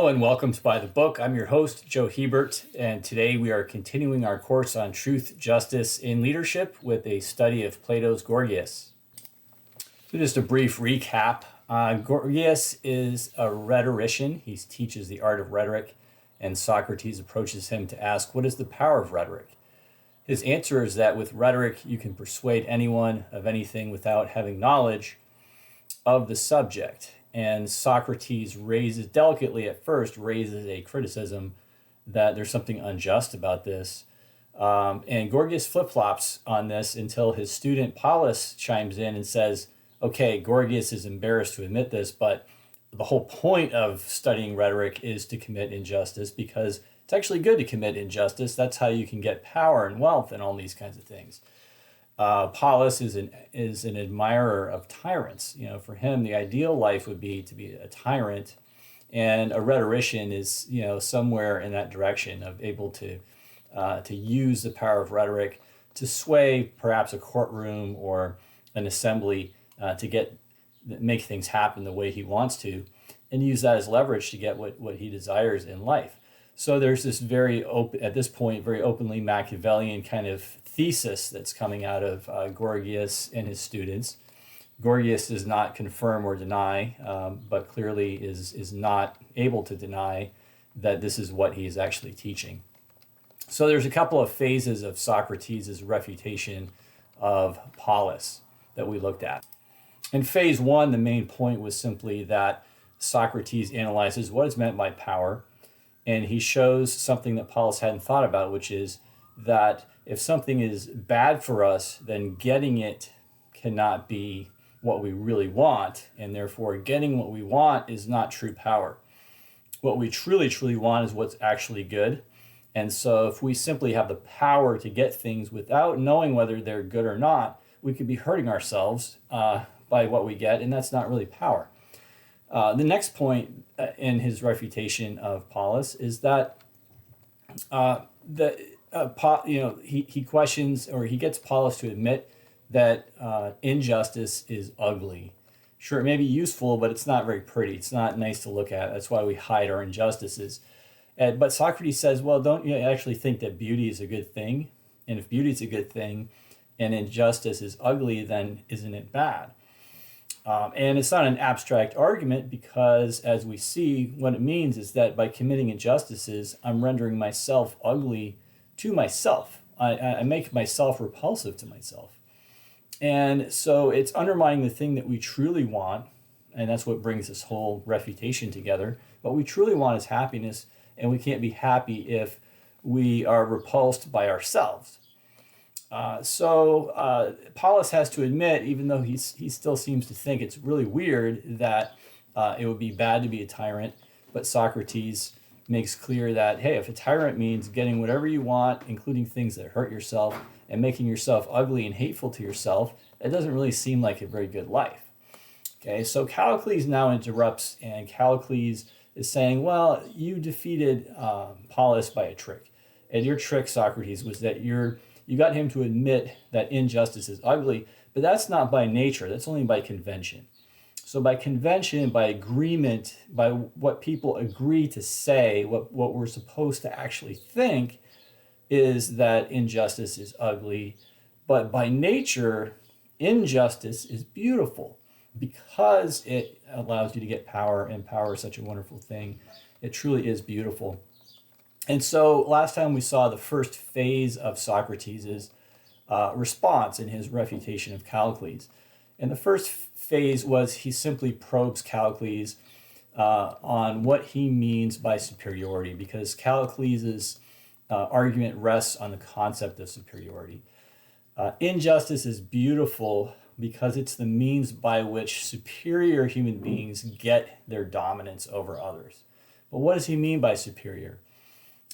Hello and welcome to By the Book. I'm your host, Joe Hebert, and today we are continuing our course on truth, justice, in leadership with a study of Plato's Gorgias. So just a brief recap. Gorgias is a rhetorician. He teaches the art of rhetoric, and Socrates approaches him to ask, what is the power of rhetoric? His answer is that with rhetoric, you can persuade anyone of anything without having knowledge of the subject. And Socrates delicately at first, raises a criticism that there's something unjust about this. And Gorgias flip-flops on this until his student Polus chimes in and says, okay, Gorgias is embarrassed to admit this, but the whole point of studying rhetoric is to commit injustice because it's actually good to commit injustice. That's how you can get power and wealth and all these kinds of things. Polus is an admirer of tyrants. For him, the ideal life would be to be a tyrant, and a rhetorician is, somewhere in that direction of able to use the power of rhetoric to sway perhaps a courtroom or an assembly to make things happen the way he wants to, and use that as leverage to get what he desires in life. So there's this at this point, very openly Machiavellian kind of thesis that's coming out of Gorgias and his students. Gorgias does not confirm or deny, but clearly is not able to deny that this is what he is actually teaching. So there's a couple of phases of Socrates' refutation of Polus that we looked at. In phase one, the main point was simply that Socrates analyzes what is meant by power, and he shows something that Polus hadn't thought about, which is that if something is bad for us, then getting it cannot be what we really want, and therefore getting what we want is not true power. What we truly, truly want is what's actually good. And so if we simply have the power to get things without knowing whether they're good or not, we could be hurting ourselves by what we get, and that's not really power. The next point in his refutation of Polus is that he questions, or he gets Polus to admit that injustice is ugly. Sure, it may be useful, but it's not very pretty. It's not nice to look at. That's why we hide our injustices. But Socrates says, well, don't you actually think that beauty is a good thing? And if beauty is a good thing and injustice is ugly, then isn't it bad? And it's not an abstract argument because, as we see, what it means is that by committing injustices, I'm rendering myself ugly to myself. I make myself repulsive to myself. And so it's undermining the thing that we truly want, and that's what brings this whole refutation together. What we truly want is happiness, and we can't be happy if we are repulsed by ourselves. So Polus has to admit, even though he still seems to think it's really weird that it would be bad to be a tyrant, but Socrates makes clear that, hey, if a tyrant means getting whatever you want, including things that hurt yourself, and making yourself ugly and hateful to yourself, that doesn't really seem like a very good life. Okay, so Callicles now interrupts, and Callicles is saying, well, you defeated Polus by a trick. And your trick, Socrates, was that you got him to admit that injustice is ugly, but that's not by nature, that's only by convention. So by convention, by agreement, by what people agree to say, what we're supposed to actually think is that injustice is ugly. But by nature, injustice is beautiful because it allows you to get power, and power is such a wonderful thing. It truly is beautiful. And so last time we saw the first phase of Socrates' response in his refutation of Callicles. And the first phase was he simply probes Callicles on what he means by superiority, because Callicles' argument rests on the concept of superiority. Injustice is beautiful because it's the means by which superior human beings get their dominance over others. But what does he mean by superior?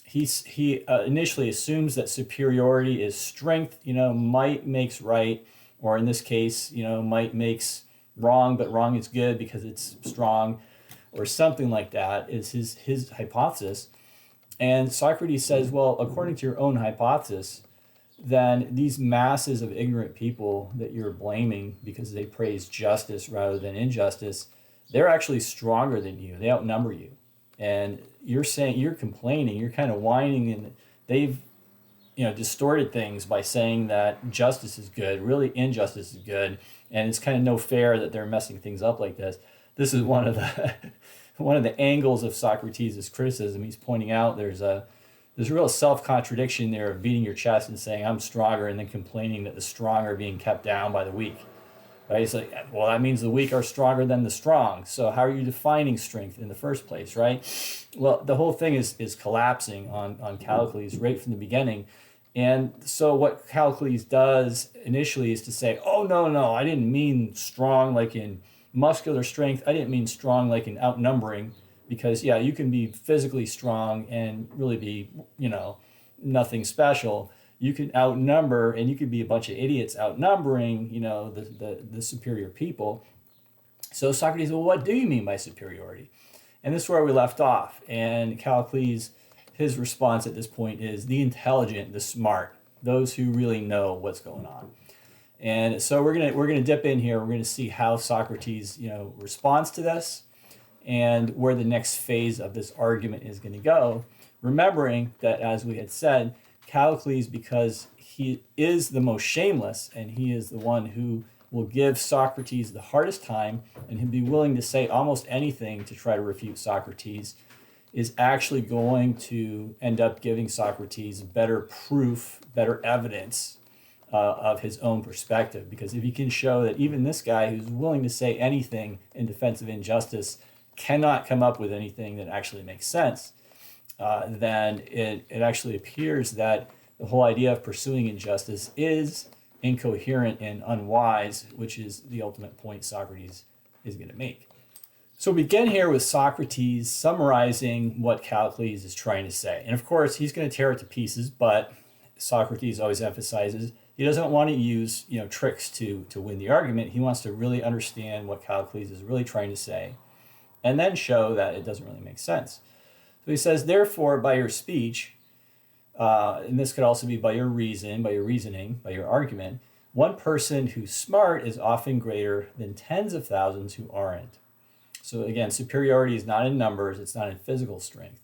He initially assumes that superiority is strength, might makes right, or in this case, might makes wrong, but wrong is good because it's strong, or something like that is his hypothesis. And Socrates says, well, according to your own hypothesis, then these masses of ignorant people that you're blaming because they praise justice rather than injustice, they're actually stronger than you. They outnumber you. And you're saying, you're complaining, you're kind of whining, and they've distorted things by saying that justice is good. Really, injustice is good, and it's kind of no fair that they're messing things up like this. This is one of the one of the angles of Socrates' criticism. He's pointing out there's a real self-contradiction there of beating your chest and saying I'm stronger, and then complaining that the strong are being kept down by the weak. Right? It's like, well, that means the weak are stronger than the strong. So how are you defining strength in the first place, right? Well, the whole thing is collapsing on Callicles right from the beginning. And so what Callicles does initially is to say, oh, no, I didn't mean strong like in muscular strength. I didn't mean strong like in outnumbering, because, yeah, you can be physically strong and really be, nothing special. You can outnumber, and you could be a bunch of idiots outnumbering, the superior people. So Socrates, well, what do you mean by superiority? And this is where we left off. And Callicles, his response at this point is the intelligent, the smart, those who really know what's going on. And so we're gonna dip in here. We're gonna see how Socrates, responds to this, and where the next phase of this argument is going to go. Remembering that, as we had said, Callicles, because he is the most shameless, and he is the one who will give Socrates the hardest time, and he'll be willing to say almost anything to try to refute Socrates, is actually going to end up giving Socrates better proof, better evidence of his own perspective. Because if he can show that even this guy who's willing to say anything in defense of injustice cannot come up with anything that actually makes sense, then it actually appears that the whole idea of pursuing injustice is incoherent and unwise, which is the ultimate point Socrates is going to make. So we begin here with Socrates summarizing what Callicles is trying to say. And of course, he's going to tear it to pieces, but Socrates always emphasizes he doesn't want to use tricks to win the argument. He wants to really understand what Callicles is really trying to say, and then show that it doesn't really make sense. So he says, therefore, by your speech, and this could also be by your reason, by your reasoning, by your argument, one person who's smart is often greater than tens of thousands who aren't. So again, superiority is not in numbers, it's not in physical strength.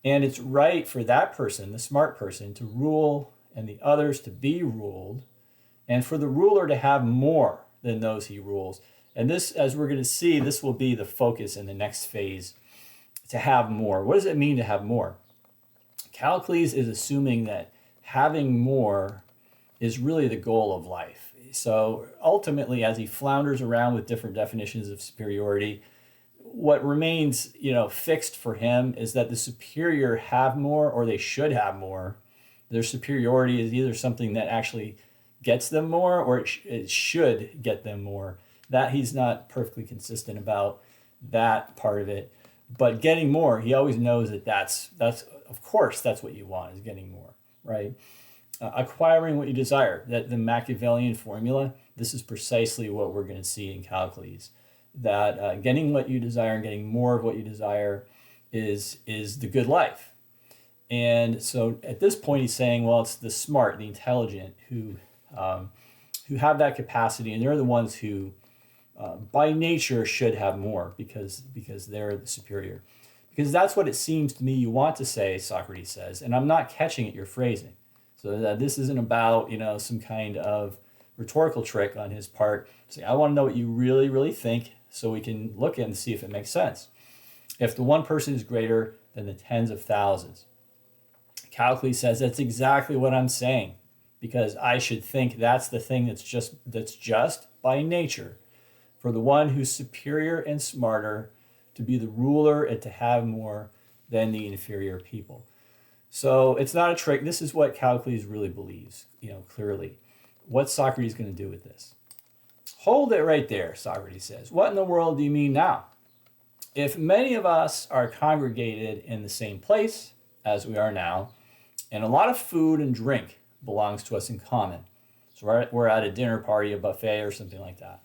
And it's right for that person, the smart person, to rule and the others to be ruled, and for the ruler to have more than those he rules. And this, as we're going to see, this will be the focus in the next phase, to have more. What does it mean to have more? Callicles is assuming that having more is really the goal of life. So ultimately, as he flounders around with different definitions of superiority, what remains, fixed for him is that the superior have more, or they should have more. Their superiority is either something that actually gets them more, or it should get them more. That he's not perfectly consistent about that part of it. But getting more, he always knows that that's of course that's what you want, is getting more, right? Acquiring what you desire, that the Machiavellian formula, this is precisely what we're going to see in Callicles, that getting what you desire and getting more of what you desire is the good life. And so at this point he's saying, well, it's the smart, the intelligent who have that capacity, and they're the ones who by nature should have more because they're the superior. Because that's what it seems to me you want to say, Socrates says, and I'm not catching at your phrasing. So that this isn't about, some kind of rhetorical trick on his part. Say, I want to know what you really, really think so we can look at and see if it makes sense. If the one person is greater than the tens of thousands, Callicles says that's exactly what I'm saying, because I should think that's the thing that's just by nature for the one who's superior and smarter to be the ruler and to have more than the inferior people. So it's not a trick. This is what Callicles really believes, clearly. What's Socrates going to do with this? Hold it right there, Socrates says. What in the world do you mean now? If many of us are congregated in the same place as we are now, and a lot of food and drink belongs to us in common, so we're at a dinner party, a buffet, or something like that.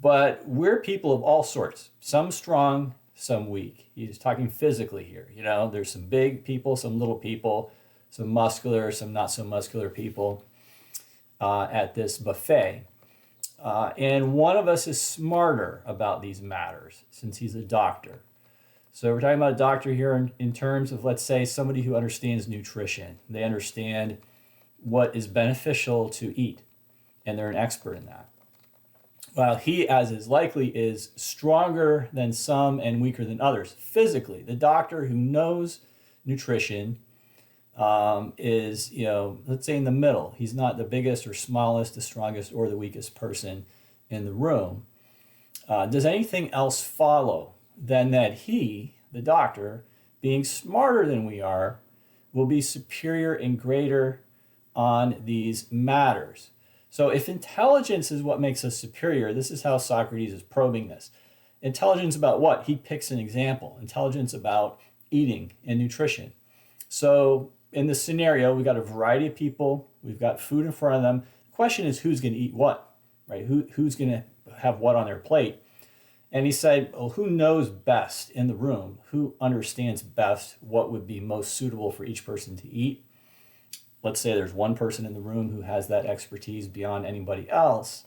But we're people of all sorts, some strong, some weak. He's talking physically here. There's some big people, some little people, some muscular, some not so muscular people at this buffet. And one of us is smarter about these matters since he's a doctor. So we're talking about a doctor here in terms of, let's say, somebody who understands nutrition. They understand what is beneficial to eat, and they're an expert in that. While he, as is likely, is stronger than some and weaker than others physically. The doctor who knows nutrition is, let's say in the middle. He's not the biggest or smallest, the strongest or the weakest person in the room. Does anything else follow than that he, the doctor, being smarter than we are, will be superior and greater on these matters? So if intelligence is what makes us superior, this is how Socrates is probing this. Intelligence about what? He picks an example. Intelligence about eating and nutrition. So in this scenario, we've got a variety of people. We've got food in front of them. The question is, who's going to eat what, right? Who's going to have what on their plate? And he said, well, who knows best in the room? Who understands best what would be most suitable for each person to eat? Let's say there's one person in the room who has that expertise beyond anybody else.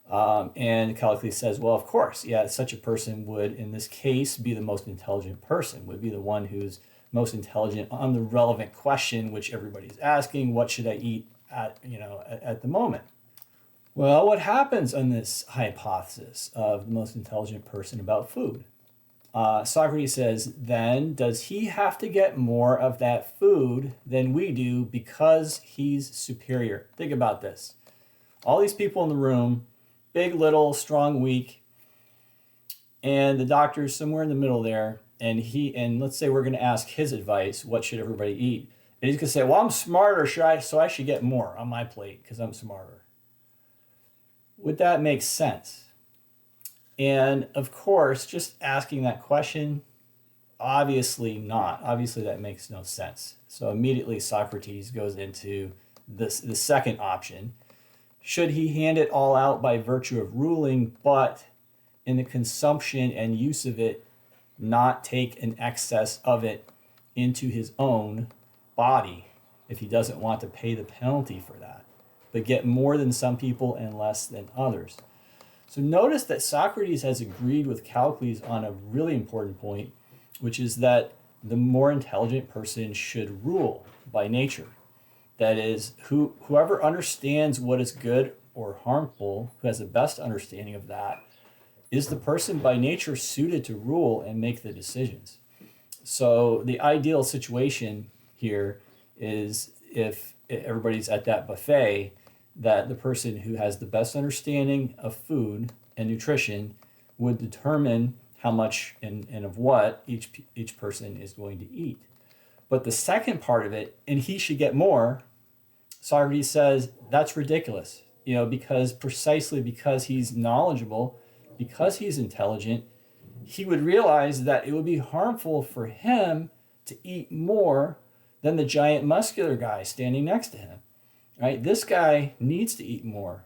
And Callicles says, well, of course, yeah, such a person would, in this case, be the most intelligent person, would be the one who's most intelligent on the relevant question, which everybody's asking, what should I eat at the moment? Well, what happens on this hypothesis of the most intelligent person about food? Socrates says, then does he have to get more of that food than we do because he's superior? Think about this. All these people in the room, big, little, strong, weak, and the doctor's somewhere in the middle there, and let's say we're going to ask his advice, what should everybody eat? And he's going to say, well, I'm smarter, so I should get more on my plate because I'm smarter. Would that make sense? And of course, just asking that question, obviously not. Obviously, that makes no sense. So immediately Socrates goes into the second option. Should he hand it all out by virtue of ruling, but in the consumption and use of it, not take an excess of it into his own body if he doesn't want to pay the penalty for that, but get more than some people and less than others? So notice that Socrates has agreed with Callicles on a really important point, which is that the more intelligent person should rule by nature. That is, whoever understands what is good or harmful, who has the best understanding of that, is the person by nature suited to rule and make the decisions. So the ideal situation here is if everybody's at that buffet, that the person who has the best understanding of food and nutrition would determine how much and of what each person is going to eat. But the second part of it, and he should get more, Socrates says that's ridiculous, precisely because he's knowledgeable, because he's intelligent, he would realize that it would be harmful for him to eat more than the giant muscular guy standing next to him. Right? This guy needs to eat more,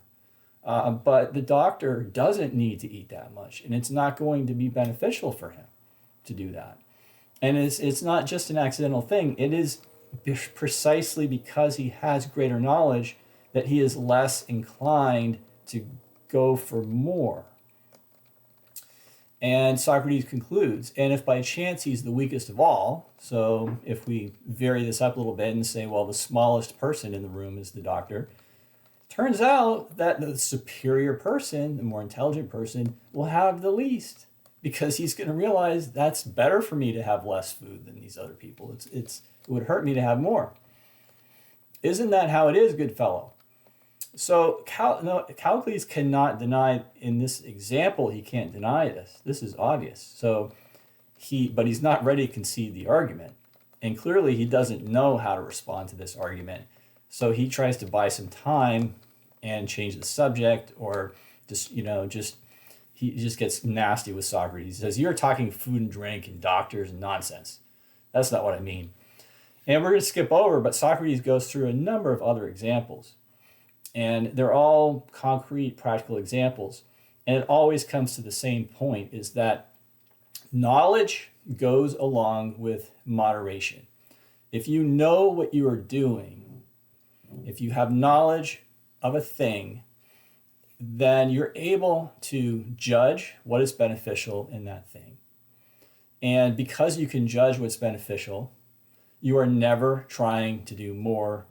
but the doctor doesn't need to eat that much, and it's not going to be beneficial for him to do that. And it's not just an accidental thing. It is precisely because he has greater knowledge that he is less inclined to go for more. And Socrates concludes, and if by chance he's the weakest of all, so if we vary this up a little bit and say, well, the smallest person in the room is the doctor, turns out that the superior person, the more intelligent person, will have the least, because he's going to realize that's better for me to have less food than these other people. It would hurt me to have more. Isn't that how it is, good fellow? So Callicles cannot deny, in this example, he can't deny this. This is obvious. So but he's not ready to concede the argument. And clearly he doesn't know how to respond to this argument. So he tries to buy some time and change the subject, or he just gets nasty with Socrates. He says, you're talking food and drink and doctors and nonsense. That's not what I mean. And we're going to skip over, but Socrates goes through a number of other examples. And they're all concrete, practical examples. And it always comes to the same point, is that knowledge goes along with moderation. If you know what you are doing, if you have knowledge of a thing, then you're able to judge what is beneficial in that thing. And because you can judge what's beneficial, you are never trying to do more,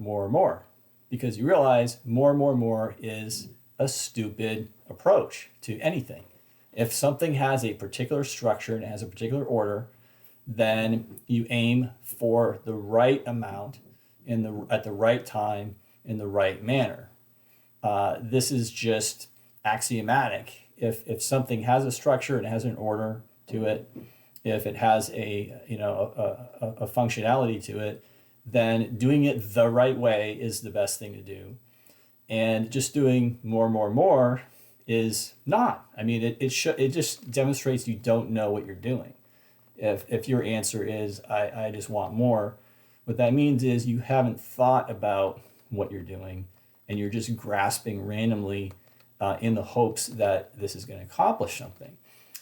because you realize more is a stupid approach to anything. If something has a particular structure and it has a particular order, then you aim for the right amount at the right time in the right manner. This is just axiomatic. If something has a structure and has an order to it, if it has a functionality to it, then doing it the right way is the best thing to do. And just doing more is not. I mean, it just demonstrates you don't know what you're doing. If your answer is I just want more, what that means is you haven't thought about what you're doing, and you're just grasping randomly in the hopes that this is going to accomplish something.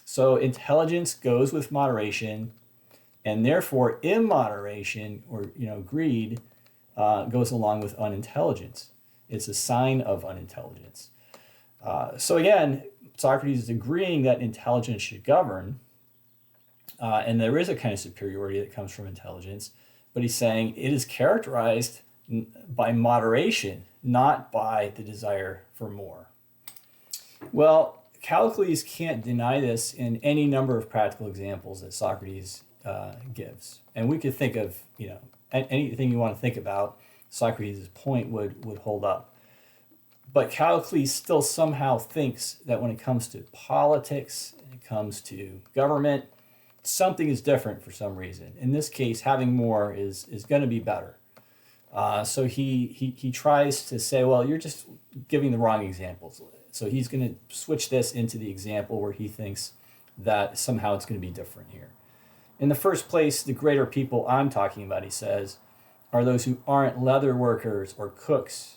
So intelligence goes with moderation, and therefore immoderation or greed goes along with unintelligence. It's a sign of unintelligence. So again, Socrates is agreeing that intelligence should govern, and there is a kind of superiority that comes from intelligence, but he's saying it is characterized by moderation, not by the desire for more. Well, Callicles can't deny this in any number of practical examples that Socrates gives. And we could think of, anything you want to think about, Socrates' point would hold up. But Callicles still somehow thinks that when it comes to politics, and it comes to government, something is different for some reason. In this case, having more is going to be better. So he tries to say, well, you're just giving the wrong examples. So he's going to switch this into the example where he thinks that somehow it's going to be different here. In the first place, the greater people I'm talking about, he says, are those who aren't leather workers or cooks,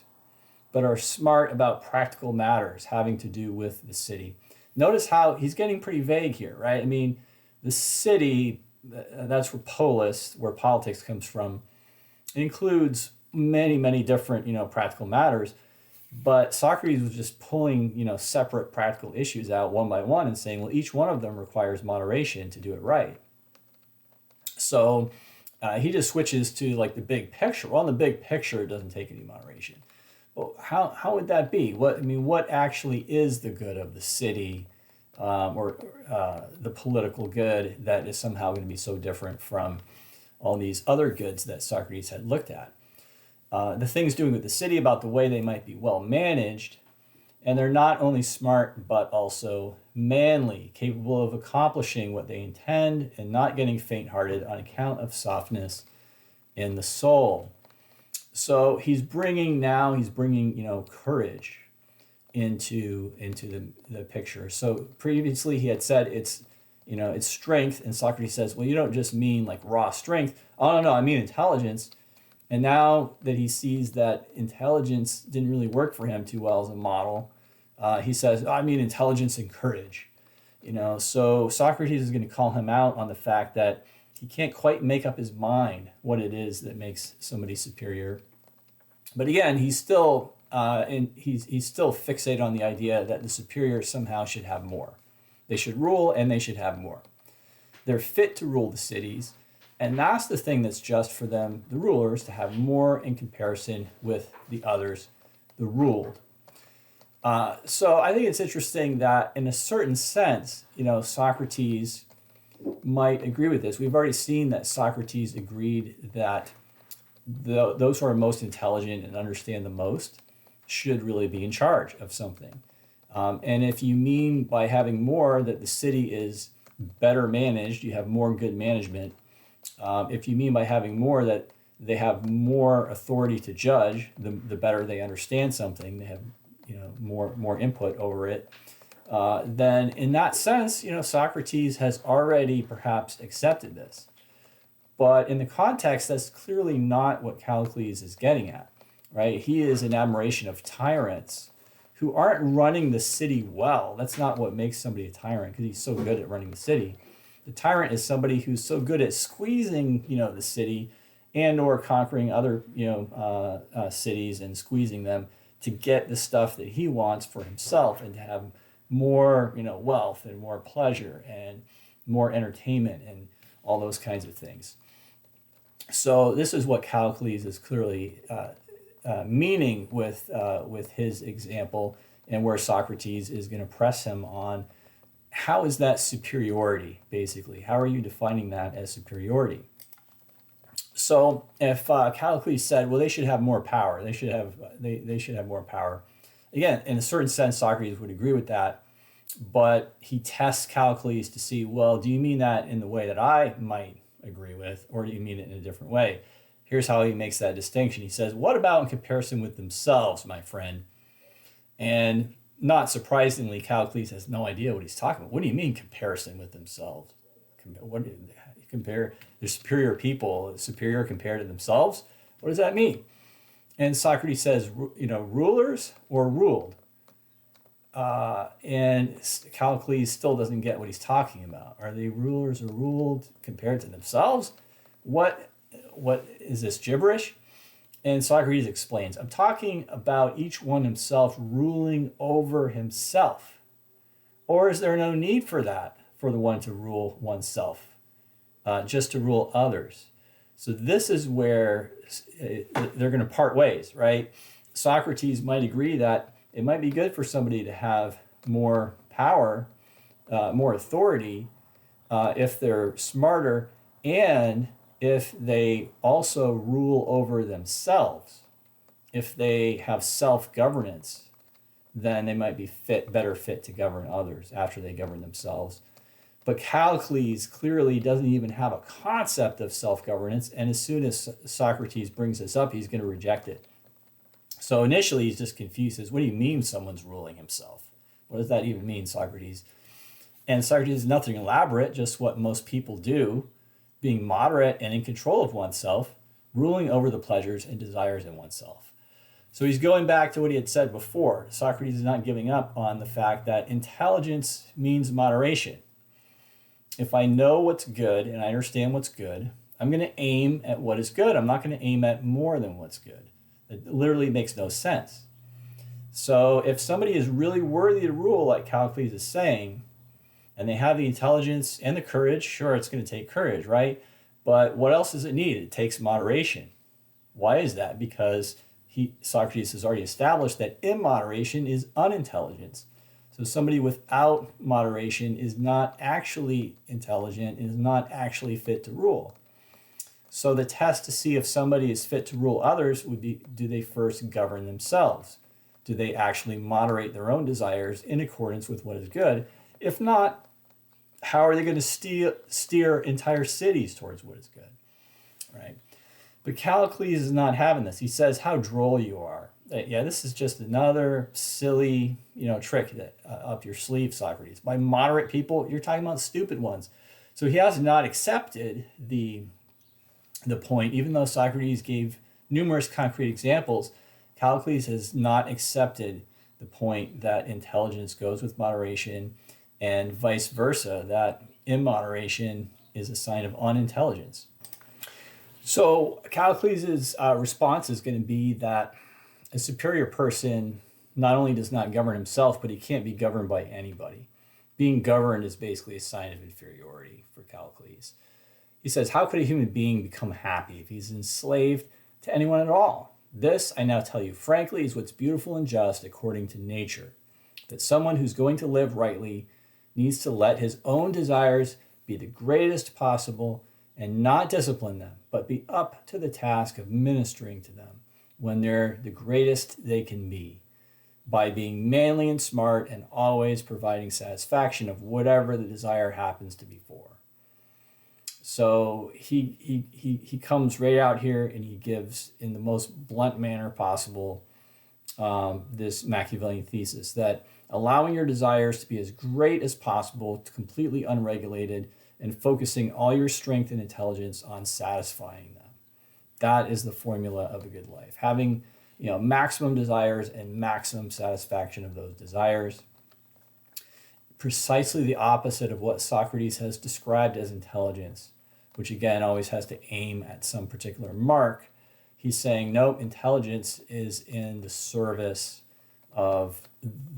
but are smart about practical matters having to do with the city. Notice how he's getting pretty vague here, right? I mean, the city, that's where polis, where politics comes from, includes many different, practical matters. But Socrates was just pulling, separate practical issues out one by one and saying, well, each one of them requires moderation to do it right. So he just switches to like the big picture. Well, in the big picture, it doesn't take any moderation. Well, how would that be? What actually is the good of the city, or the political good that is somehow going to be so different from all these other goods that Socrates had looked at? The things doing with the city about the way they might be well managed, and they're not only smart but also manly, capable of accomplishing what they intend and not getting faint-hearted on account of softness in the soul. So he's bringing courage into the picture. So previously he had said it's strength, and Socrates says, well, you don't just mean like raw strength. Oh no, I mean intelligence. And now that he sees that intelligence didn't really work for him too well as a model, he says, I mean intelligence and courage. So Socrates is going to call him out on the fact that he can't quite make up his mind what it is that makes somebody superior. But again, he's still fixated on the idea that the superior somehow should have more. They should rule and they should have more. They're fit to rule the cities, and that's the thing that's just for them, the rulers, to have more in comparison with the others, the ruled. So I think it's interesting that in a certain sense, Socrates might agree with this. We've already seen that Socrates agreed that those who are most intelligent and understand the most should really be in charge of something. And if you mean by having more that the city is better managed, you have more good management. If you mean by having more that they have more authority to judge, the better they understand something, they have more input over it, then in that sense, Socrates has already perhaps accepted this. But in the context, that's clearly not what Callicles is getting at, right? He is in admiration of tyrants who aren't running the city well. That's not what makes somebody a tyrant, because he's so good at running the city. The tyrant is somebody who's so good at squeezing, the city and or conquering other, cities and squeezing them to get the stuff that he wants for himself and to have more, wealth and more pleasure and more entertainment and all those kinds of things. So this is what Callicles is clearly meaning with his example, and where Socrates is going to press him on how is that superiority, basically. How are you defining that as superiority? So if Callicles said, well, they should have more power, they should have more power. Again, in a certain sense, Socrates would agree with that, but he tests Callicles to see, well, do you mean that in the way that I might agree with, or do you mean it in a different way? Here's how he makes that distinction. He says, what about in comparison with themselves, my friend? And not surprisingly, Callicles has no idea what he's talking about. What do you mean comparison with themselves? What compare the superior people, superior compared to themselves? What does that mean? And Socrates says, rulers or ruled? And Callicles still doesn't get what he's talking about. Are they rulers or ruled compared to themselves? What is this gibberish? And Socrates explains, I'm talking about each one himself ruling over himself. Or is there no need for that, for the one to rule oneself, just to rule others? So this is where they're going to part ways, right? Socrates might agree that it might be good for somebody to have more power, more authority, if they're smarter, and if they also rule over themselves. If they have self-governance, then they might be better fit to govern others after they govern themselves. But Callicles clearly doesn't even have a concept of self-governance, and as soon as Socrates brings this up, he's going to reject it. So initially, he's just confused. Says, what do you mean someone's ruling himself? What does that even mean, Socrates? And Socrates is nothing elaborate, just what most people do, being moderate and in control of oneself, ruling over the pleasures and desires in oneself. So he's going back to what he had said before. Socrates is not giving up on the fact that intelligence means moderation. If I know what's good and I understand what's good, I'm going to aim at what is good. I'm not going to aim at more than what's good. It literally makes no sense. So if somebody is really worthy to rule, like Callicles is saying, and they have the intelligence and the courage, sure, it's going to take courage, right? But what else does it need? It takes moderation. Why is that? Because Socrates has already established that immoderation is unintelligence. So somebody without moderation is not actually intelligent, is not actually fit to rule. So the test to see if somebody is fit to rule others would be, do they first govern themselves? Do they actually moderate their own desires in accordance with what is good? If not, how are they going to steer entire cities towards what is good, right? But Callicles is not having this. He says, how droll you are. Yeah, this is just another silly, trick that up your sleeve, Socrates. By moderate people, you're talking about stupid ones. So he has not accepted the point, even though Socrates gave numerous concrete examples. Callicles has not accepted the point that intelligence goes with moderation, and vice versa, that immoderation is a sign of unintelligence. So Callicles' response is going to be that a superior person not only does not govern himself, but he can't be governed by anybody. Being governed is basically a sign of inferiority for Callicles. He says, how could a human being become happy if he's enslaved to anyone at all? This, I now tell you frankly, is what's beautiful and just according to nature. That someone who's going to live rightly needs to let his own desires be the greatest possible and not discipline them, but be up to the task of ministering to them when they're the greatest they can be, by being manly and smart and always providing satisfaction of whatever the desire happens to be for. So he comes right out here and he gives, in the most blunt manner possible, this Machiavellian thesis that allowing your desires to be as great as possible, completely unregulated, and focusing all your strength and intelligence on satisfying them. That is the formula of a good life. Having maximum desires and maximum satisfaction of those desires. Precisely the opposite of what Socrates has described as intelligence, which again always has to aim at some particular mark. He's saying, nope, intelligence is in the service of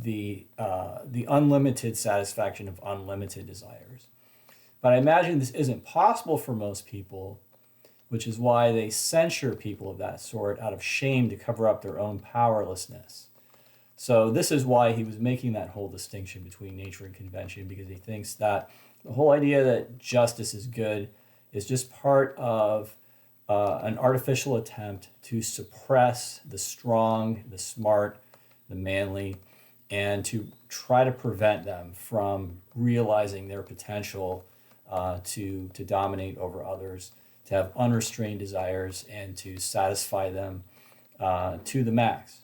the unlimited satisfaction of unlimited desires. But I imagine this isn't possible for most people, which is why they censure people of that sort out of shame to cover up their own powerlessness. So this is why he was making that whole distinction between nature and convention, because he thinks that the whole idea that justice is good is just part of an artificial attempt to suppress the strong, the smart, the manly, and to try to prevent them from realizing their potential to dominate over others, to have unrestrained desires, and to satisfy them to the max.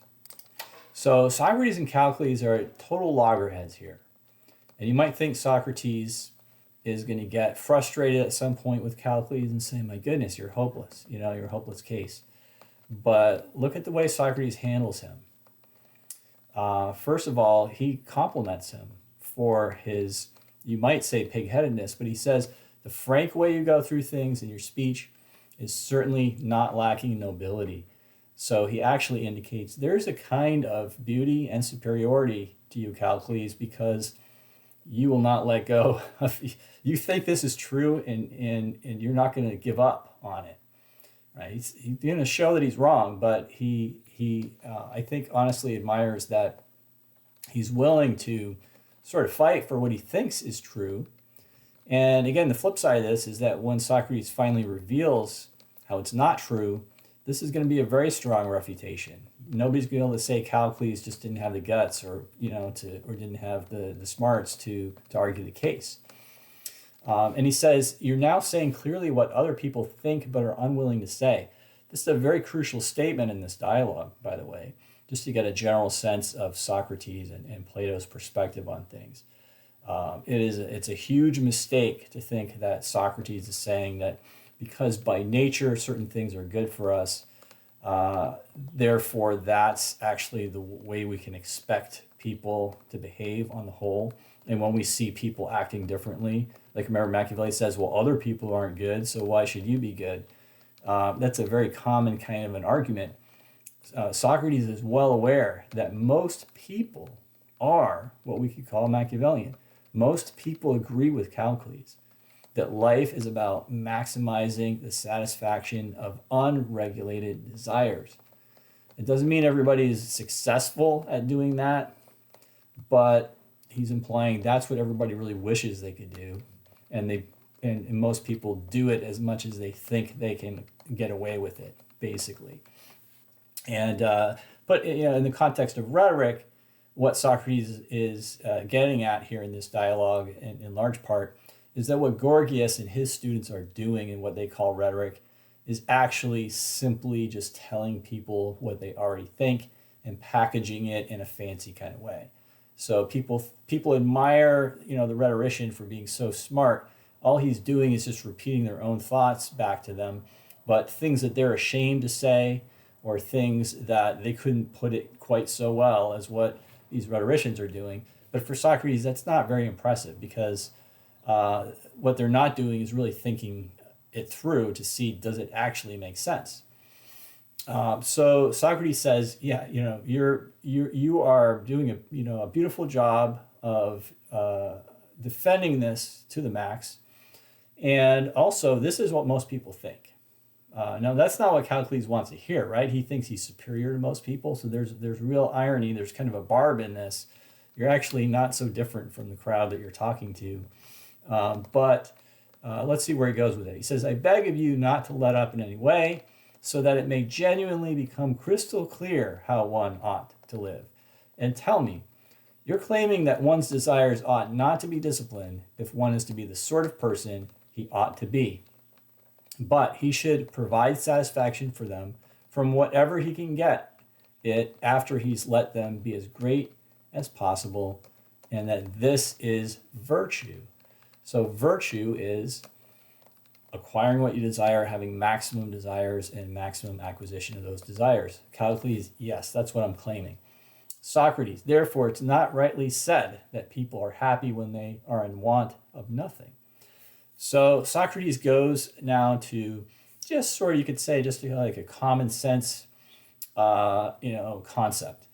So Socrates and Callicles are total loggerheads here. And you might think Socrates is going to get frustrated at some point with Callicles and say, my goodness, you're hopeless. You're a hopeless case. But look at the way Socrates handles him. First of all, he compliments him for his, you might say, pigheadedness, but he says the frank way you go through things in your speech is certainly not lacking nobility. So he actually indicates there's a kind of beauty and superiority to you, Callicles, because you will not let go of, you think this is true, and you're not going to give up on it. Right? He's going to show that he's wrong, but he I think honestly admires that he's willing to sort of fight for what he thinks is true. And again, the flip side of this is that when Socrates finally reveals how it's not true, this is going to be a very strong refutation. Nobody's going to be able to say Callicles just didn't have the guts, or or didn't have the smarts to argue the case. And he says, you're now saying clearly what other people think but are unwilling to say. This is a very crucial statement in this dialogue, by the way, just to get a general sense of Socrates and Plato's perspective on things. It's a huge mistake to think that Socrates is saying that because by nature certain things are good for us, therefore that's actually the way we can expect people to behave on the whole. And when we see people acting differently, like remember Machiavelli says, well, other people aren't good, so why should you be good? That's a very common kind of an argument. Socrates is well aware that most people are what we could call Machiavellian. Most people agree with Callicles that life is about maximizing the satisfaction of unregulated desires. It doesn't mean everybody is successful at doing that, but he's implying that's what everybody really wishes they could do, and most people do it as much as they think they can get away with it, basically. And but in the context of rhetoric, what Socrates is getting at here in this dialogue, in large part, is that what Gorgias and his students are doing in what they call rhetoric is actually simply just telling people what they already think and packaging it in a fancy kind of way. So people admire the rhetorician for being so smart. All he's doing is just repeating their own thoughts back to them, but things that they're ashamed to say, or things that they couldn't put it quite so well as what these rhetoricians are doing. But for Socrates, that's not very impressive, because what they're not doing is really thinking it through to see, does it actually make sense? So Socrates says, yeah, you are doing a beautiful job of defending this to the max, and also this is what most people think. Now that's not what Callicles wants to hear, right? He thinks he's superior to most people, so there's real irony. There's kind of a barb in this. You're actually not so different from the crowd that you're talking to. But let's see where he goes with it. He says, I beg of you not to let up in any way, so that it may genuinely become crystal clear how one ought to live. And tell me, you're claiming that one's desires ought not to be disciplined if one is to be the sort of person he ought to be. But he should provide satisfaction for them from whatever he can get it after he's let them be as great as possible, and that this is virtue. So virtue is acquiring what you desire, having maximum desires and maximum acquisition of those desires. Callicles, yes, that's what I'm claiming. Socrates, therefore, it's not rightly said that people are happy when they are in want of nothing. So Socrates goes now to just sort of, you could say, just like a common sense, concept,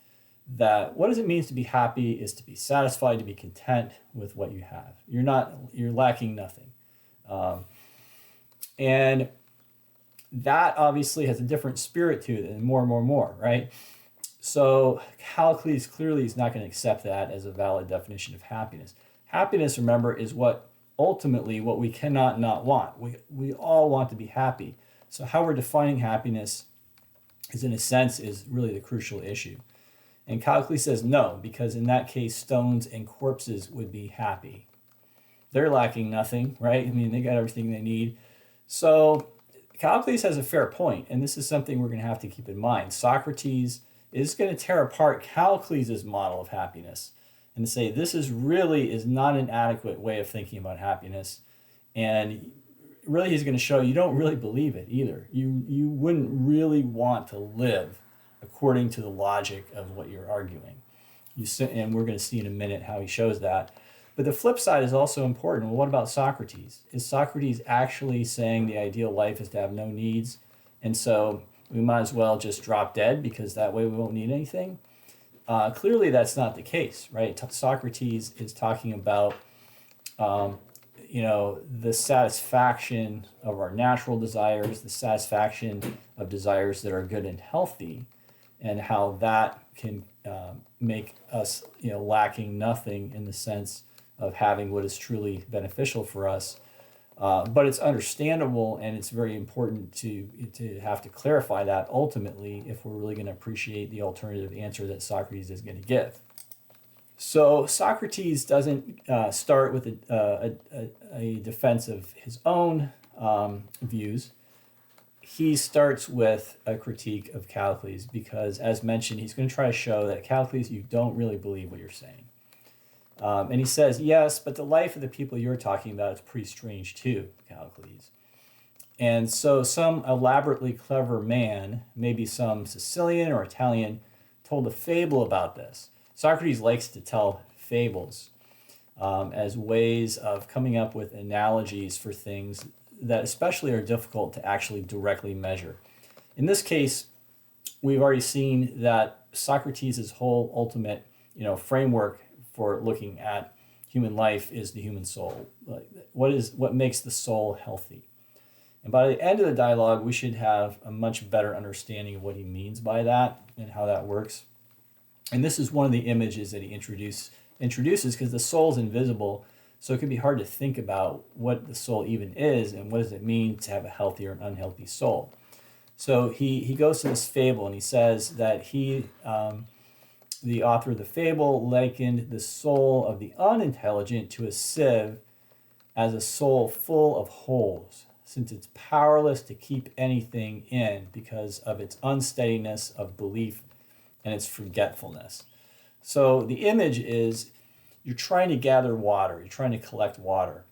that what does it mean to be happy is to be satisfied, to be content with what you have. You're lacking nothing. And that obviously has a different spirit to it, and more, right? So Callicles clearly is not going to accept that as a valid definition of happiness. Happiness, remember, is what ultimately what we cannot not want. We all want to be happy. So how we're defining happiness is, in a sense, is really the crucial issue. And Callicles says no, because in that case, stones and corpses would be happy. They're lacking nothing, right? I mean, they got everything they need. So Callicles has a fair point, and this is something we're going to have to keep in mind. Socrates is going to tear apart Callicles' model of happiness and say this is not an adequate way of thinking about happiness. And really he's going to show you don't really believe it either. You wouldn't really want to live according to the logic of what you're arguing. And we're going to see in a minute how he shows that. But the flip side is also important. Well, what about Socrates? Is Socrates actually saying the ideal life is to have no needs? And so we might as well just drop dead because that way we won't need anything? Clearly that's not the case, right? Socrates is talking about the satisfaction of our natural desires, the satisfaction of desires that are good and healthy, and how that can make us lacking nothing in the sense of having what is truly beneficial for us. But it's understandable, and it's very important to have to clarify that ultimately if we're really going to appreciate the alternative answer that Socrates is going to give. So Socrates doesn't start with a defense of his own views. He starts with a critique of Callicles because, as mentioned, he's going to try to show that Callicles, you don't really believe what you're saying. And he says, yes, but the life of the people you're talking about is pretty strange too, Callicles. And so some elaborately clever man, maybe some Sicilian or Italian, told a fable about this. Socrates likes to tell fables as ways of coming up with analogies for things that especially are difficult to actually directly measure. In this case, we've already seen that Socrates' whole ultimate framework for looking at human life is the human soul. What makes the soul healthy? And by the end of the dialogue, we should have a much better understanding of what he means by that and how that works. And this is one of the images that he introduces because the soul is invisible, so it can be hard to think about what the soul even is and what does it mean to have a healthy or an unhealthy soul. So he goes to this fable and he says that the author of the fable likened the soul of the unintelligent to a sieve as a soul full of holes, since it's powerless to keep anything in because of its unsteadiness of belief and its forgetfulness. So the image is you're trying to gather water, you're trying to collect water.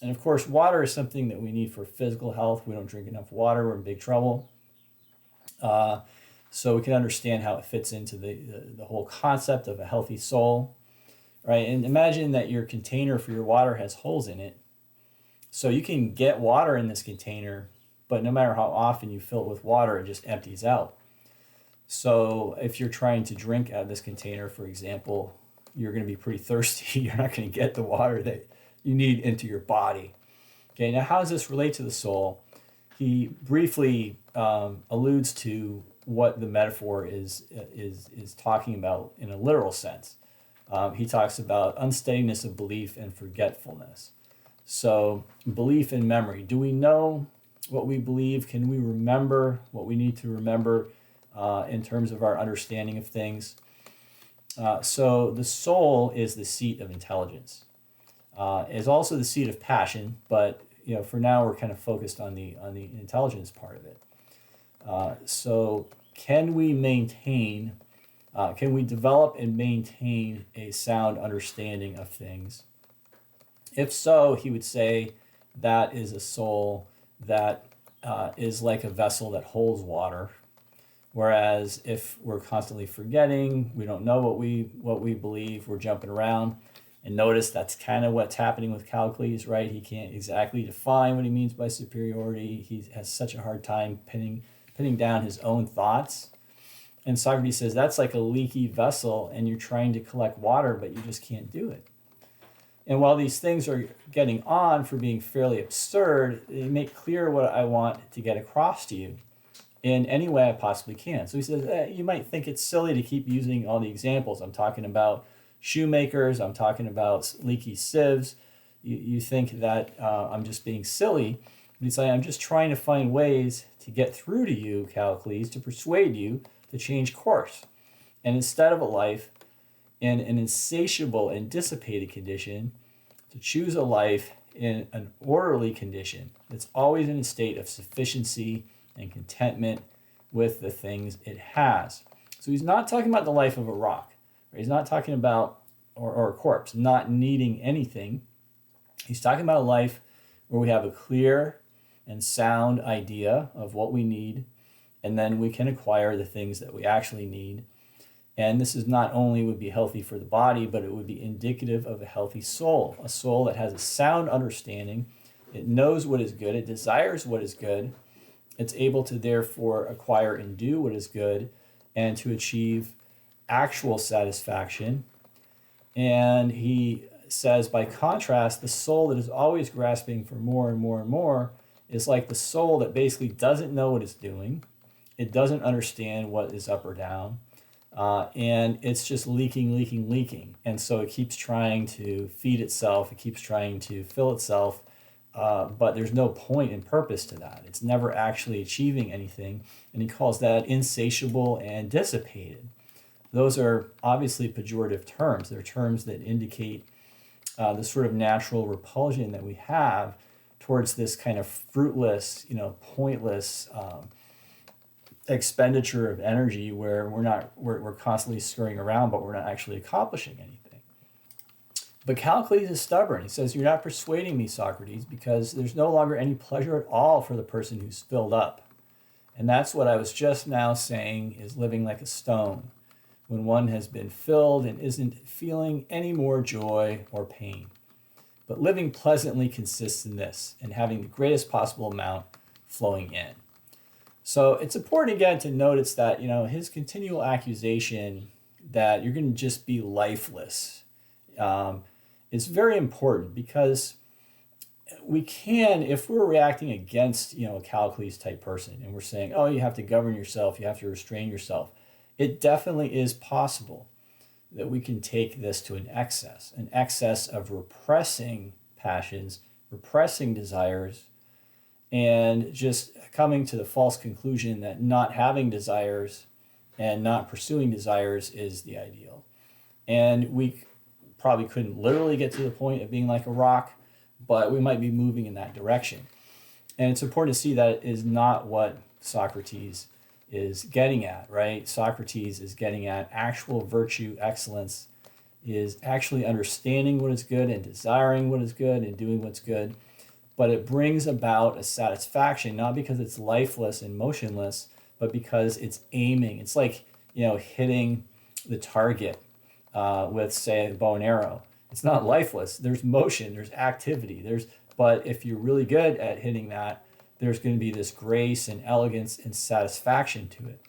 And of course, water is something that we need for physical health. We don't drink enough water, we're in big trouble. So we can understand how it fits into the whole concept of a healthy soul, right? And imagine that your container for your water has holes in it. So you can get water in this container, but no matter how often you fill it with water, it just empties out. So if you're trying to drink out of this container, for example, you're going to be pretty thirsty. You're not going to get the water that you need into your body. Okay, now how does this relate to the soul? He briefly alludes to what the metaphor is talking about in a literal sense. He talks about unsteadiness of belief and forgetfulness. So belief and memory. Do we know what we believe? Can we remember what we need to remember in terms of our understanding of things? So the soul is the seat of intelligence. Is also the seat of passion, but for now we're kind of focused on the intelligence part of it. So can we develop and maintain a sound understanding of things? If so, he would say that is a soul that is like a vessel that holds water. Whereas if we're constantly forgetting, we don't know what we believe, we're jumping around. And notice that's kind of what's happening with Callicles, right? He can't exactly define what he means by superiority. He has such a hard time pinning down his own thoughts. And Socrates says that's like a leaky vessel and you're trying to collect water, but you just can't do it. And while these things are getting on for being fairly absurd, they make clear what I want to get across to you in any way I possibly can. So he says, you might think it's silly to keep using all the examples. I'm talking about shoemakers, I'm talking about leaky sieves. You think that I'm just being silly. But he's like, I'm just trying to find ways to get through to you, Callicles, to persuade you to change course. And instead of a life in an insatiable and dissipated condition, to choose a life in an orderly condition that's always in a state of sufficiency and contentment with the things it has. So he's not talking about the life of a rock. Right? He's not talking about, or a corpse, not needing anything. He's talking about a life where we have a clear and sound idea of what we need, and then we can acquire the things that we actually need. And this is not only would be healthy for the body, but it would be indicative of a healthy soul, a soul that has a sound understanding. It knows what is good. It desires what is good. It's able to therefore acquire and do what is good and to achieve actual satisfaction. And he says, by contrast, the soul that is always grasping for more and more and more is like the soul that basically doesn't know what it's doing. It doesn't understand what is up or down. And it's just leaking. And so it keeps trying to feed itself. It keeps trying to fill itself. But there's no point and purpose to that. It's never actually achieving anything. And he calls that insatiable and dissipated. Those are obviously pejorative terms. They're terms that indicate the sort of natural repulsion that we have towards this kind of fruitless, pointless expenditure of energy where we're constantly scurrying around, but we're not actually accomplishing anything. But Callicles is stubborn. He says, you're not persuading me, Socrates, because there's no longer any pleasure at all for the person who's filled up. And that's what I was just now saying is living like a stone, when one has been filled and isn't feeling any more joy or pain. But living pleasantly consists in this, and having the greatest possible amount flowing in. So it's important again to notice that, his continual accusation that you're going to just be lifeless is very important, because we can, if we're reacting against, a Callicles type person, and we're saying, oh, you have to govern yourself, you have to restrain yourself, it definitely is possible that we can take this to an excess of repressing passions, repressing desires, and just coming to the false conclusion that not having desires and not pursuing desires is the ideal. And we probably couldn't literally get to the point of being like a rock, but we might be moving in that direction. And it's important to see that it is not what Socrates is getting at, right? Socrates is getting at actual virtue, excellence, is actually understanding what is good and desiring what is good and doing what's good. But it brings about a satisfaction, not because it's lifeless and motionless, but because it's aiming. It's like, hitting the target with, say, a bow and arrow. It's not lifeless. There's motion, there's activity, but if you're really good at hitting that, there's going to be this grace and elegance and satisfaction to it.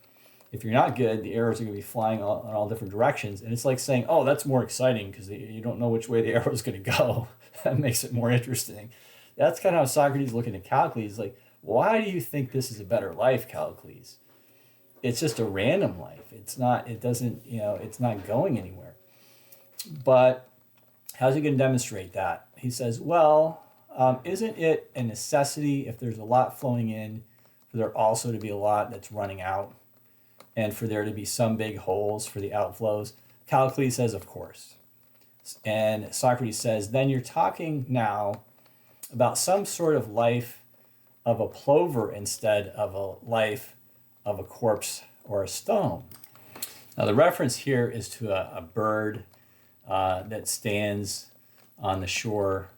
If you're not good, the arrows are going to be flying in all different directions. And it's like saying, oh, that's more exciting because you don't know which way the arrow is going to go. That makes it more interesting. That's kind of how Socrates is looking at Callicles. Like, why do you think this is a better life, Callicles? It's just a random life. It's not going anywhere. But how's he going to demonstrate that? He says, well, isn't it a necessity if there's a lot flowing in for there also to be a lot that's running out and for there to be some big holes for the outflows? Callicles says, of course. And Socrates says, then you're talking now about some sort of life of a plover instead of a life of a corpse or a stone. Now the reference here is to a bird that stands on the shore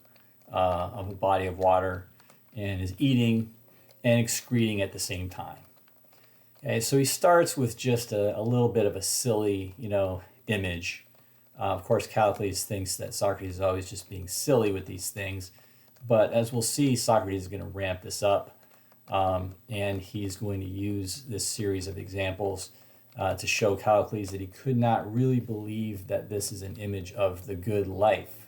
of a body of water and is eating and excreting at the same time. Okay, so he starts with just a little bit of a silly, image. Of course, Callicles thinks that Socrates is always just being silly with these things. But as we'll see, Socrates is going to ramp this up, and he's going to use this series of examples to show Callicles that he could not really believe that this is an image of the good life.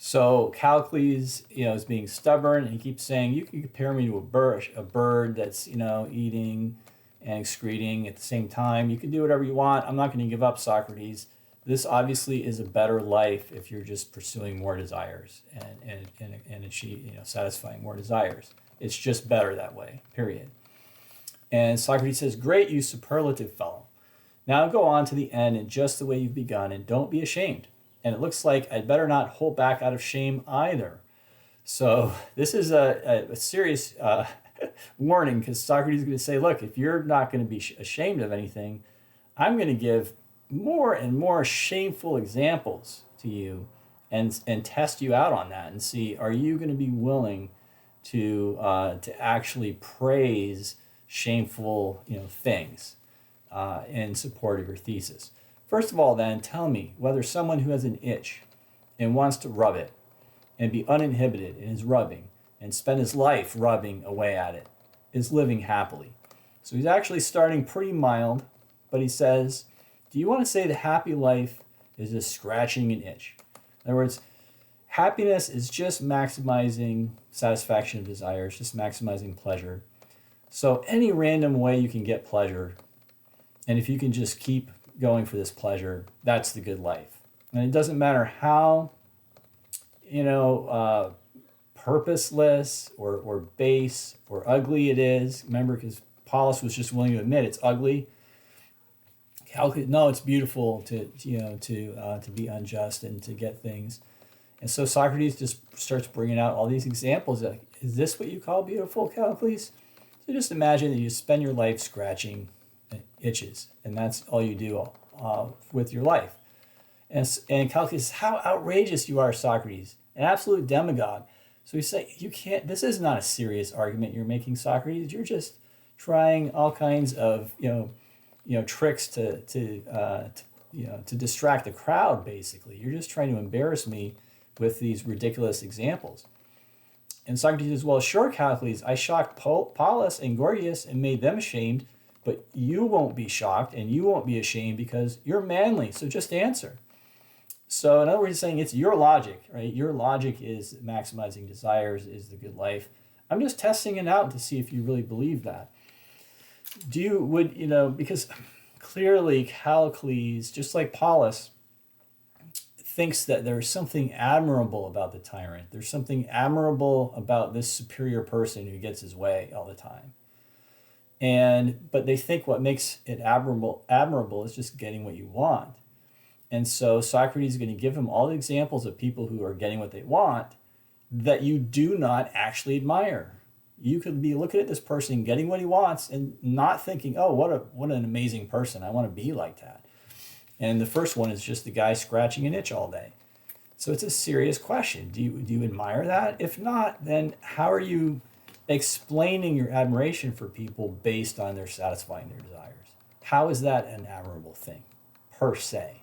So Callicles, is being stubborn, and he keeps saying, "You can compare me to a bird that's, eating and excreting at the same time. You can do whatever you want. I'm not going to give up, Socrates. This obviously is a better life if you're just pursuing more desires and achieve, satisfying more desires. It's just better that way. Period." And Socrates says, "Great, you superlative fellow. Now go on to the end in just the way you've begun, and don't be ashamed. And it looks like I'd better not hold back out of shame either." So this is a serious warning, because Socrates is going to say, look, if you're not going to be ashamed of anything, I'm going to give more and more shameful examples to you and test you out on that and see, are you going to be willing to actually praise shameful things in support of your thesis. First of all, then, tell me whether someone who has an itch and wants to rub it and be uninhibited in his rubbing and spend his life rubbing away at it is living happily. So he's actually starting pretty mild, but he says, do you want to say the happy life is just scratching an itch? In other words, happiness is just maximizing satisfaction of desires, just maximizing pleasure. So any random way you can get pleasure, and if you can just keep going for this pleasure, that's the good life. And it doesn't matter how, purposeless or base or ugly it is. Remember, because Paulus was just willing to admit it's ugly. No, it's beautiful to be unjust and to get things. And so Socrates just starts bringing out all these examples. Like, is this what you call beautiful, Callicles? So just imagine that you spend your life scratching itches, and that's all you do with your life. And Callicles says, how outrageous you are, Socrates, an absolute demagogue. So he's saying, you can't. This is not a serious argument you're making, Socrates. You're just trying all kinds of tricks to distract the crowd. Basically, you're just trying to embarrass me with these ridiculous examples. And Socrates says, well, sure, Callicles, I shocked Paulus and Gorgias and made them ashamed, but you won't be shocked and you won't be ashamed because you're manly, so just answer. So in other words, he's saying it's your logic, right? Your logic is maximizing desires is the good life. I'm just testing it out to see if you really believe that. Because clearly Callicles, just like Paulus, thinks that there's something admirable about the tyrant. There's something admirable about this superior person who gets his way all the time. But they think what makes it admirable is just getting what you want. And so Socrates is going to give him all the examples of people who are getting what they want that you do not actually admire. You could be looking at this person getting what he wants and not thinking, oh, what an amazing person. I want to be like that. And the first one is just the guy scratching an itch all day. So it's a serious question. Do you admire that? If not, then how are you explaining your admiration for people based on their satisfying their desires? How is that an admirable thing, per se?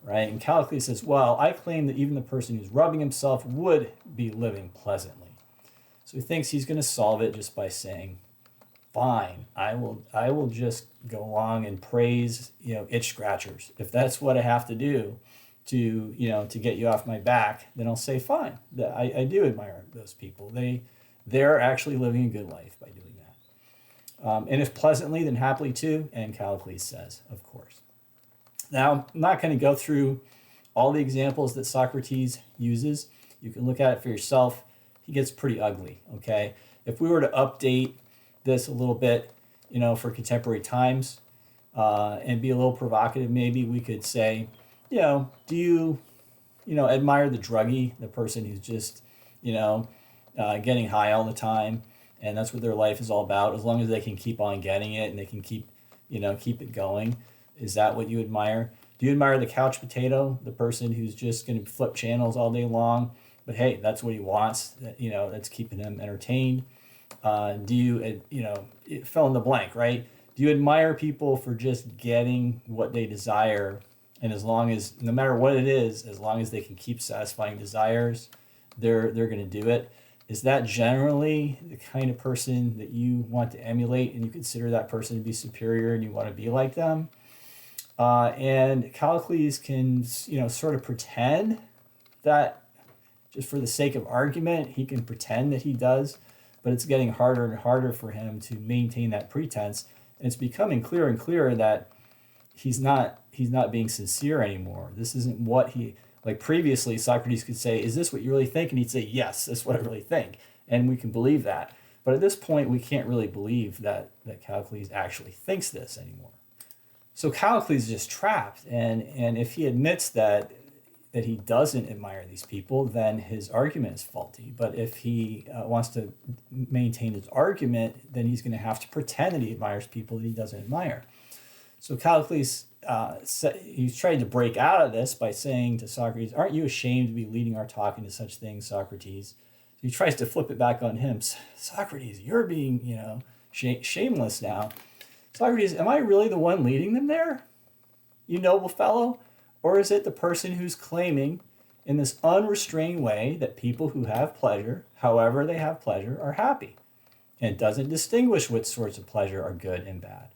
Right? And Callicles says, well, I claim that even the person who's rubbing himself would be living pleasantly. So he thinks he's going to solve it just by saying, fine, I will just go along and praise, itch scratchers. If that's what I have to do to get you off my back, then I'll say, fine. I do admire those people. They're actually living a good life by doing that. And if pleasantly, then happily too. And Callicles says, of course. Now, I'm not going to go through all the examples that Socrates uses. You can look at it for yourself. He gets pretty ugly, okay? If we were to update this a little bit, for contemporary times, and be a little provocative, maybe we could say, do you, admire the druggie, the person who's just, getting high all the time, and that's what their life is all about, as long as they can keep on getting it and they can keep it going. Is that what you admire? Do you admire the couch potato, the person who's just going to flip channels all day long? But hey, that's what he wants. That's keeping him entertained. Do you, fill in the blank, right? Do you admire people for just getting what they desire? And no matter what it is, as long as they can keep satisfying desires, they're going to do it. Is that generally the kind of person that you want to emulate and you consider that person to be superior and you want to be like them? And Callicles can, sort of pretend that just for the sake of argument, he can pretend that he does, but it's getting harder and harder for him to maintain that pretense. And it's becoming clearer and clearer that he's not being sincere anymore. This isn't what he, like previously, Socrates could say, is this what you really think? And he'd say, yes, that's what I really think. And we can believe that. But at this point, we can't really believe that Callicles actually thinks this anymore. So Callicles is just trapped. And if he admits that he doesn't admire these people, then his argument is faulty. But if he wants to maintain his argument, then he's going to have to pretend that he admires people that he doesn't admire. So Callicles, he's trying to break out of this by saying to Socrates, aren't you ashamed to be leading our talk into such things, Socrates? So he tries to flip it back on him. Socrates, you're being, shameless now. Socrates, am I really the one leading them there, you noble fellow? Or is it the person who's claiming in this unrestrained way that people who have pleasure, however they have pleasure, are happy? And it doesn't distinguish which sorts of pleasure are good and bad.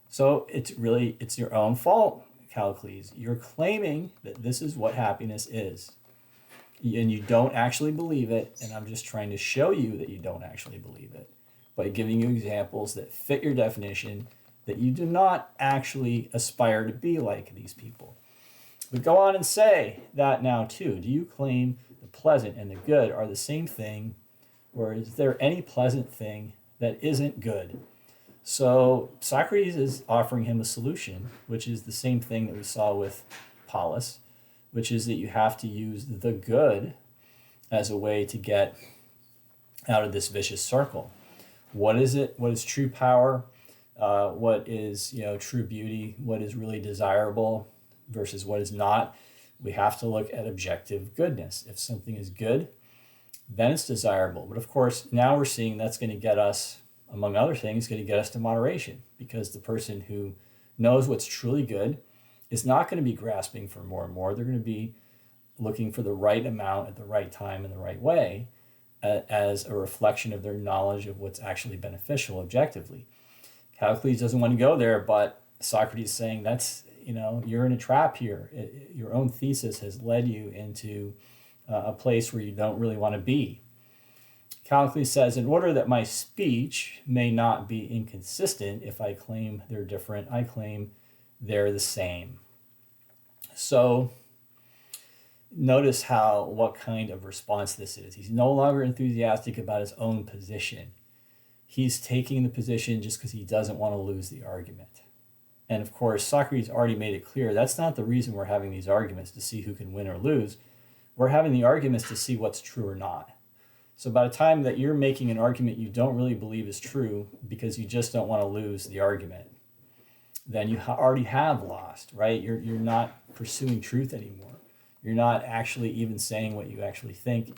So it's your own fault, Callicles. You're claiming that this is what happiness is. And you don't actually believe it, and I'm just trying to show you that you don't actually believe it by giving you examples that fit your definition, that you do not actually aspire to be like these people. But go on and say that now too. Do you claim the pleasant and the good are the same thing, or is there any pleasant thing that isn't good? So Socrates is offering him a solution, which is the same thing that we saw with Polus, which is that you have to use the good as a way to get out of this vicious circle. What is it? What is true power? What is true beauty? What is really desirable versus what is not? We have to look at objective goodness. If something is good, then it's desirable. But of course, now we're seeing that's going to get us, among other things, going to get us to moderation, because the person who knows what's truly good is not going to be grasping for more and more. They're going to be looking for the right amount at the right time in the right way, as a reflection of their knowledge of what's actually beneficial objectively. Callicles doesn't want to go there, but Socrates is saying that's, you're in a trap here. Your own thesis has led you into a place where you don't really want to be. Callicles says, in order that my speech may not be inconsistent, if I claim they're different, I claim they're the same. So notice what kind of response this is. He's no longer enthusiastic about his own position. He's taking the position just because he doesn't want to lose the argument. And of course, Socrates already made it clear that's not the reason we're having these arguments, to see who can win or lose. We're having the arguments to see what's true or not. So by the time that you're making an argument you don't really believe is true because you just don't want to lose the argument, then you already have lost, right? You're not pursuing truth anymore. You're not actually even saying what you actually think,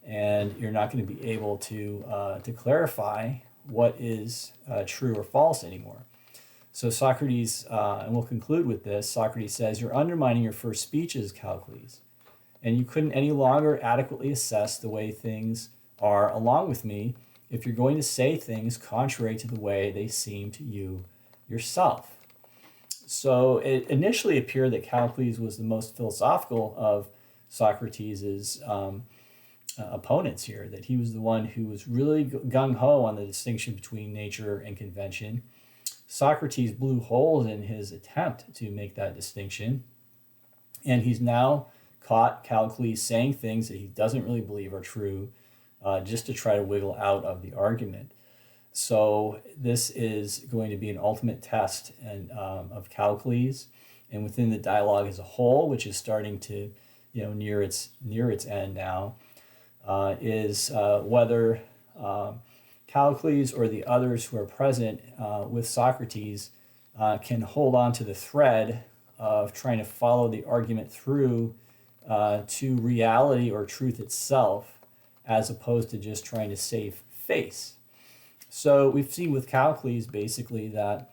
and you're not going to be able to clarify what is true or false anymore. So Socrates, and we'll conclude with this, Socrates says, you're undermining your first speeches, Callicles, and you couldn't any longer adequately assess the way things are along with me if you're going to say things contrary to the way they seem to you yourself. So it initially appeared that Callicles was the most philosophical of Socrates' opponents here, that he was the one who was really gung-ho on the distinction between nature and convention. Socrates blew holes in his attempt to make that distinction, and he's now caught Callicles saying things that he doesn't really believe are true, just to try to wiggle out of the argument. So this is going to be an ultimate test of Callicles, and within the dialogue as a whole, which is starting to near its end now, is whether Callicles or the others who are present with Socrates can hold on to the thread of trying to follow the argument through to reality or truth itself, as opposed to just trying to save face. So we've seen with Callicles basically that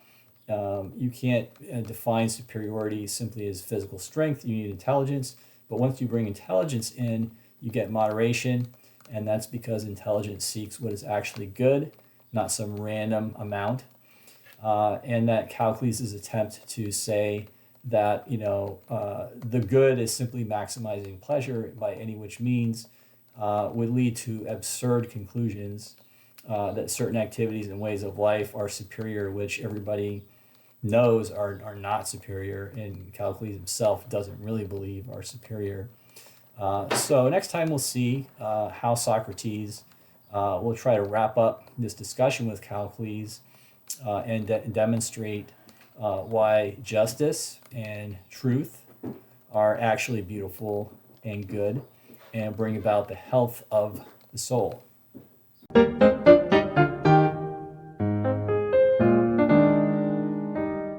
you can't define superiority simply as physical strength. You need intelligence. But once you bring intelligence in, you get moderation. And that's because intelligence seeks what is actually good, not some random amount. And that Callicles' attempt to say that the good is simply maximizing pleasure by any which means would lead to absurd conclusions that certain activities and ways of life are superior, which everybody knows are not superior, and Callicles himself doesn't really believe are superior. So next time we'll see how Socrates will try to wrap up this discussion with Callicles and demonstrate why justice and truth are actually beautiful and good and bring about the health of the soul.